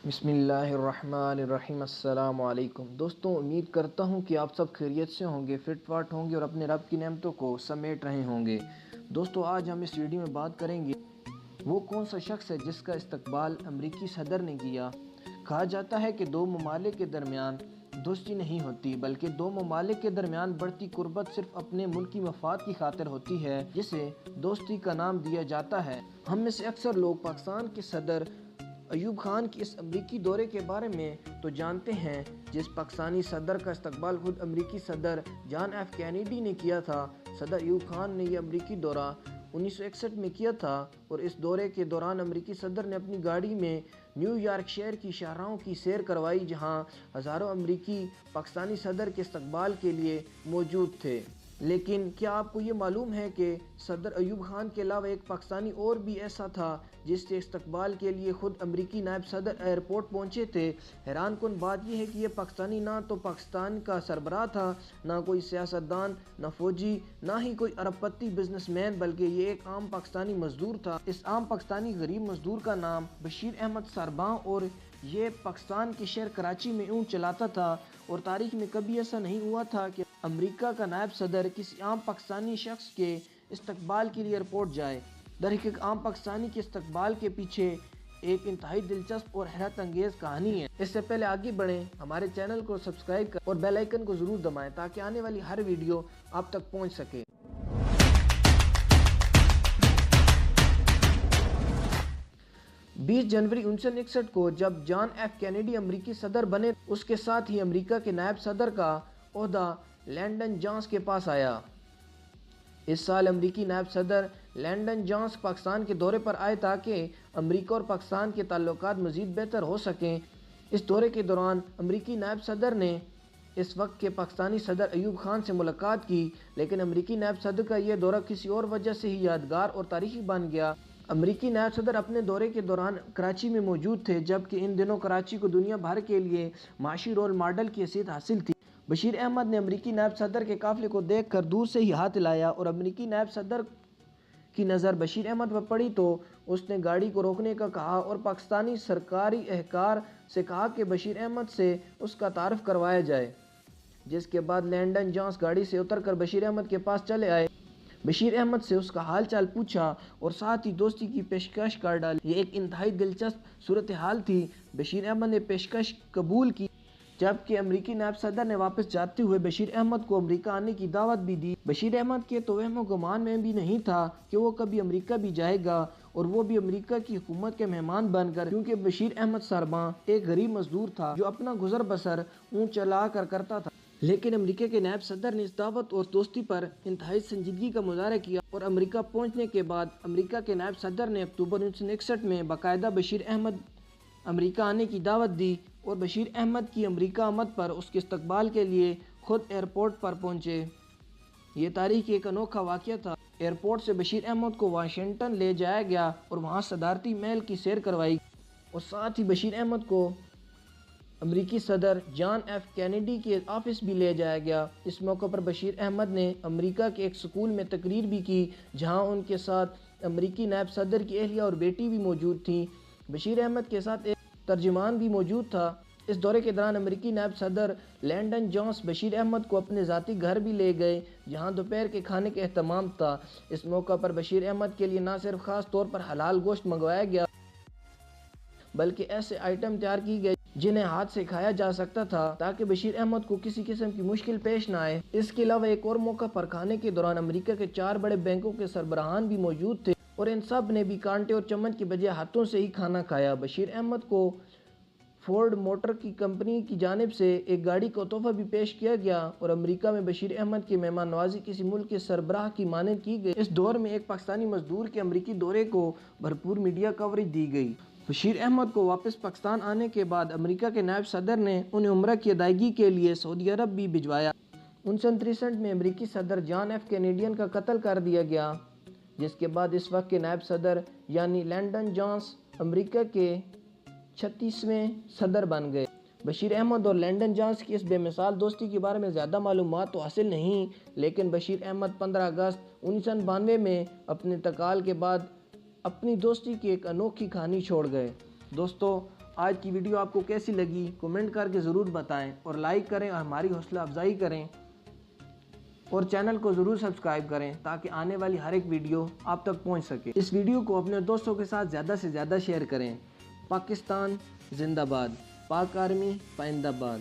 بسم اللہ الرحمن الرحیم۔ السلام علیکم دوستوں، امید کرتا ہوں کہ آپ سب خیریت سے ہوں گے، فٹ فاٹ ہوں گے اور اپنے رب کی نعمتوں کو سمیٹ رہے ہوں گے۔ دوستوں، آج ہم اس ویڈیو میں بات کریں گے وہ کون سا شخص ہے جس کا استقبال امریکی صدر نے کیا۔ کہا جاتا ہے کہ دو ممالک کے درمیان دوستی نہیں ہوتی، بلکہ دو ممالک کے درمیان بڑھتی قربت صرف اپنے ملکی مفاد کی خاطر ہوتی ہے، جسے دوستی کا نام دیا جاتا ہے۔ ہم میں سے اکثر لوگ پاکستان کے صدر ایوب خان کی اس امریکی دورے کے بارے میں تو جانتے ہیں، جس پاکستانی صدر کا استقبال خود امریکی صدر جان ایف کینیڈی نے کیا تھا۔ صدر ایوب خان نے یہ امریکی دورہ 1961 میں کیا تھا اور اس دورے کے دوران امریکی صدر نے اپنی گاڑی میں نیو یارک شہر کی شاہراہوں کی سیر کروائی، جہاں ہزاروں امریکی پاکستانی صدر کے استقبال کے لیے موجود تھے۔ لیکن کیا آپ کو یہ معلوم ہے کہ صدر ایوب خان کے علاوہ ایک پاکستانی اور بھی ایسا تھا جس کے استقبال کے لیے خود امریکی نائب صدر ایئرپورٹ پہنچے تھے؟ حیران کن بات یہ ہے کہ یہ پاکستانی نہ تو پاکستان کا سربراہ تھا، نہ کوئی سیاستدان، نہ فوجی، نہ ہی کوئی ارب پتی بزنس مین، بلکہ یہ ایک عام پاکستانی مزدور تھا۔ اس عام پاکستانی غریب مزدور کا نام بشیر احمد سارباں اور یہ پاکستان کے شہر کراچی میں اونٹ چلاتا تھا، اور تاریخ میں کبھی ایسا نہیں ہوا تھا کہ امریکہ کا نائب صدر کسی عام پاکستانی شخص کے استقبال کے لیے ایئرپورٹ جائے۔ درحقیقت عام پاکستانی کے استقبال کے پیچھے ایک انتہائی دلچسپ اور حیرت انگیز کہانی ہے۔ اس سے پہلے آگے بڑھیں، ہمارے چینل کو سبسکرائب کریں اور بیل آئیکن کو ضرور دبائیں تاکہ آنے والی ہر ویڈیو آپ تک پہنچ سکے۔ 20 جنوری 1961 کو جب جان ایف کینیڈی امریکی صدر بنے، اس کے ساتھ ہی امریکہ کے نائب صدر کا عہدہ لنڈن جانس کے پاس آیا۔ اس سال امریکی نائب صدر لنڈن جانس پاکستان کے دورے پر آئے تاکہ امریکہ اور پاکستان کے تعلقات مزید بہتر ہو سکیں۔ اس دورے کے دوران امریکی نائب صدر نے اس وقت کے پاکستانی صدر ایوب خان سے ملاقات کی، لیکن امریکی نائب صدر کا یہ دورہ کسی اور وجہ سے ہی یادگار اور تاریخی بن گیا۔ امریکی نائب صدر اپنے دورے کے دوران کراچی میں موجود تھے، جبکہ ان دنوں کراچی کو دنیا بھر کے لیے معاشی رول ماڈل کی حیثیت حاصل تھی۔ بشیر احمد نے امریکی نائب صدر کے قافلے کو دیکھ کر دور سے ہی ہاتھ ہلایا اور امریکی نائب صدر کی نظر بشیر احمد پر پڑی تو اس نے گاڑی کو روکنے کا کہا اور پاکستانی سرکاری اہلکار سے کہا کہ بشیر احمد سے اس کا تعارف کروایا جائے، جس کے بعد لنڈن جانس گاڑی سے اتر کر بشیر احمد کے پاس چلے آئے۔ بشیر احمد سے اس کا حال چال پوچھا اور ساتھ ہی دوستی کی پیشکش کر ڈالی۔ یہ ایک انتہائی دلچسپ صورتحال تھی۔ بشیر احمد نے پیشکش قبول کی، جبکہ امریکی نائب صدر نے واپس جاتے ہوئے بشیر احمد کو امریکہ آنے کی دعوت بھی دی۔ بشیر احمد کے تو وہم و گمان میں بھی نہیں تھا کہ وہ کبھی امریکہ بھی جائے گا، اور وہ بھی امریکہ کی حکومت کے مہمان بن کر، کیونکہ بشیر احمد سارباں ایک غریب مزدور تھا جو اپنا گزر بسر اونٹ چلا کر کرتا تھا۔ لیکن امریکہ کے نائب صدر نے اس دعوت اور دوستی پر انتہائی سنجیدگی کا مظاہرہ کیا، اور امریکہ پہنچنے کے بعد امریکہ کے نائب صدر نے اکتوبر 1961 میں باقاعدہ بشیر احمد امریکہ آنے کی دعوت دی اور بشیر احمد کی امریکہ آمد پر اس کے استقبال کے لیے خود ایئرپورٹ پر پہنچے۔ یہ تاریخ ایک انوکھا واقعہ تھا۔ ایئرپورٹ سے بشیر احمد کو واشنگٹن لے جایا گیا اور وہاں صدارتی محل کی سیر کروائی گئی، اور ساتھ ہی بشیر احمد کو امریکی صدر جان ایف کینیڈی کے آفس بھی لے جایا گیا۔ اس موقع پر بشیر احمد نے امریکہ کے ایک سکول میں تقریر بھی کی، جہاں ان کے ساتھ امریکی نائب صدر کی اہلیہ اور بیٹی بھی موجود تھیں۔ بشیر احمد کے ساتھ ایک ترجمان بھی موجود تھا۔ اس دورے کے دوران امریکی نائب صدر لنڈن جانس بشیر احمد کو اپنے ذاتی گھر بھی لے گئے، جہاں دوپہر کے کھانے کا اہتمام تھا۔ اس موقع پر بشیر احمد کے لیے نہ صرف خاص طور پر حلال گوشت منگوایا گیا، بلکہ ایسے آئٹم تیار کی گئے جنہیں ہاتھ سے کھایا جا سکتا تھا تاکہ بشیر احمد کو کسی قسم کی مشکل پیش نہ آئے۔ اس کے علاوہ ایک اور موقع پر کھانے کے دوران امریکہ کے 4 بڑے بینکوں کے سربراہان بھی موجود تھے، اور ان سب نے بھی کانٹے اور چمچ کی بجائے ہاتھوں سے ہی کھانا کھایا۔ بشیر احمد کو فورڈ موٹر کی کمپنی کی جانب سے ایک گاڑی کا تحفہ بھی پیش کیا گیا، اور امریکہ میں بشیر احمد کی مہمان نوازی کسی ملک کے سربراہ کی مانند کی گئی۔ اس دور میں ایک پاکستانی مزدور کے امریکی دورے کو بھرپور میڈیا کوریج دی گئی۔ بشیر احمد کو واپس پاکستان آنے کے بعد امریکہ کے نائب صدر نے انہیں عمرہ کی ادائیگی کے لیے سعودی عرب بھی بھجوایا۔ 1963 میں امریکی صدر جان ایف کینیڈی کا قتل کر دیا گیا، جس کے بعد اس وقت کے نائب صدر یعنی لنڈن جانس امریکہ کے 36ویں صدر بن گئے۔ بشیر احمد اور لنڈن جانس کی اس بے مثال دوستی کے بارے میں زیادہ معلومات تو حاصل نہیں، لیکن بشیر احمد 15 اگست 1992 میں اپنے انتقال کے بعد اپنی دوستی کی ایک انوکھی کہانی چھوڑ گئے۔ دوستو، آج کی ویڈیو آپ کو کیسی لگی کمنٹ کر کے ضرور بتائیں اور لائک کریں اور ہماری حوصلہ افزائی کریں اور چینل کو ضرور سبسکرائب کریں تاکہ آنے والی ہر ایک ویڈیو آپ تک پہنچ سکے۔ اس ویڈیو کو اپنے دوستوں کے ساتھ زیادہ سے زیادہ شیئر کریں۔ پاکستان زندہ باد، پاک آرمی پائندہ باد۔